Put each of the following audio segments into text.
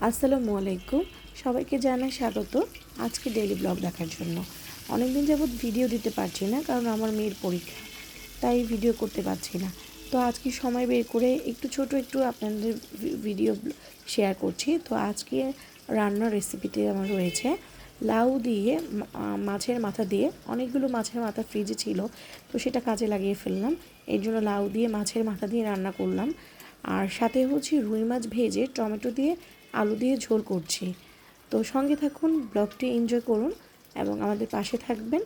আসসালামু আলাইকুম, সবাইকে জানাই স্বাগত আজকে ডেইলি ব্লগ দেখার জন্য। অনেকদিন যাবত ভিডিও দিতে পারছি না, কারণ আমার মেয়ের পরীক্ষা, তাই ভিডিও করতে পারছি না। তো আজকে সময় বের করে একটু আপনাদের ভিডিও শেয়ার করছি। তো আজকে রান্নার রেসিপিতে আমার রয়েছে লাউ দিয়ে মাছের মাথা দিয়ে। অনেকগুলো মাছের মাথা ফ্রিজে ছিল, তো সেটা কাজে লাগিয়ে ফেললাম। এর জন্য লাউ দিয়ে মাছের মাথা দিয়ে রান্না করলাম। আর সাথে হচ্ছে রুই মাছ ভেজে টমেটো দিয়ে আলু দিয়ে ঝোল করছি। তো সঙ্গে থাকুন, ব্লগটি এনজয় করুন এবং আমাদের পাশে থাকবেন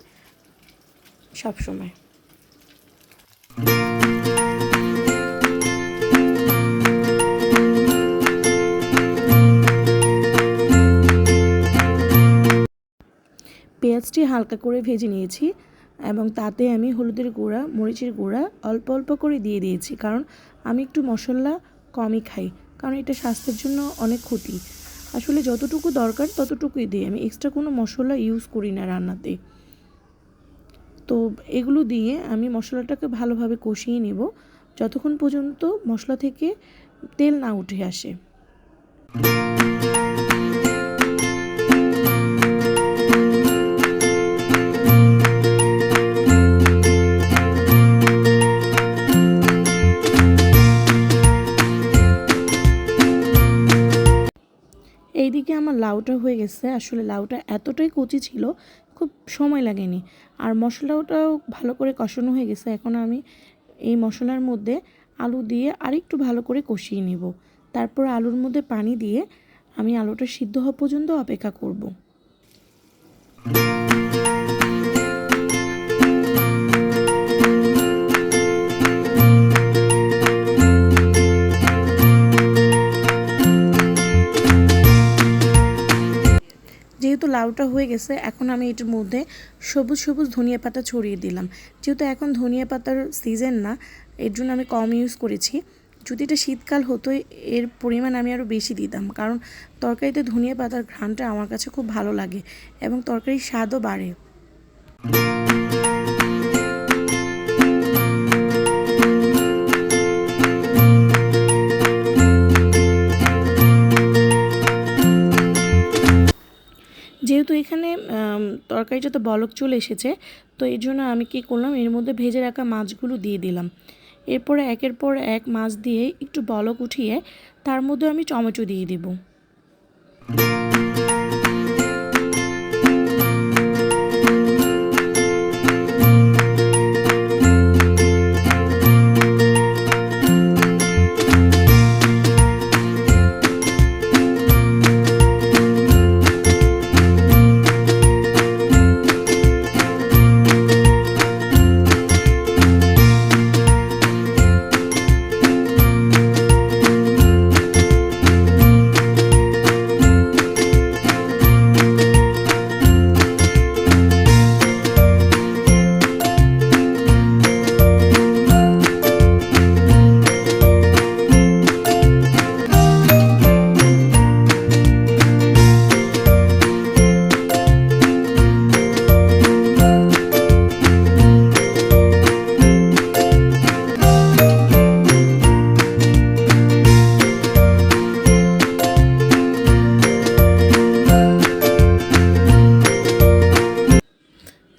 সব সময়। পেঁয়াজটি হালকা করে ভেজে নিয়েছি এবং তাতে আমি হলুদের গুঁড়া, মরিচের গুঁড়া অল্প অল্প করে দিয়ে দিয়েছি, কারণ আমি একটু মশলা কমই খাই, কারণ এটা স্বাস্থ্যের জন্য অনেক ক্ষতি। আসলে যতটুকু দরকার ততটুকুই দিই, আমি এক্সট্রা কোনো মশলা ইউজ করি না রান্নাতে। তো এগুলো দিয়ে আমি মশলাটাকে ভালোভাবে কষিয়ে নেব যতক্ষণ পর্যন্ত মশলা থেকে তেল না উঠে আসে। এইদিকে আমার লাউটা হয়ে গেছে। আসলে লাউটা এতটাই কচি ছিল, খুব সময় লাগেনি। আর মশলাটাও ভালো করে কষানো হয়ে গেছে। এখন আমি এই মশলার মধ্যে আলু দিয়ে আরেকটু ভালো করে কষিয়ে নেব। তারপর আলুর মধ্যে পানি দিয়ে আমি আলুটা সিদ্ধ হওয়া পর্যন্ত অপেক্ষা করব। যেহেতু লাউটা হয়ে গেছে, এখন আমি এটার মধ্যে সবুজ সবুজ ধনিয়া পাতা ছড়িয়ে দিলাম। যেহেতু এখন ধনিয়া পাতার সিজন না, এর জন্য আমি কম ইউজ করেছি। যদি এটা শীতকাল হতো, এর পরিমাণ আমি আরও বেশি দিতাম, কারণ তরকারিতে ধনিয়া পাতার ঘ্রাণটা আমার কাছে খুব ভালো লাগে এবং তরকারির স্বাদও বাড়ে। যেহেতু এখানে তরকারিটাতে বলক চলে এসেছে, তো এর জন্য আমি কি করলাম, এর মধ্যে ভেজে রাখা মাছগুলো দিয়ে দিলাম। এরপরে একের পর এক মাছ দিয়ে একটু বলক উঠিয়ে তার মধ্যে আমি টমেটো দিয়ে দেব।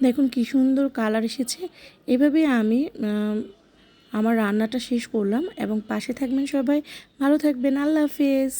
দেখুন কি সুন্দর কালার এসেছে। এভাবে আমি আমার রান্নাটা শেষ করলাম এবং পাশে থাকবেন সবাই। ভালো থাকবেন। আল্লাহ হাফেজ।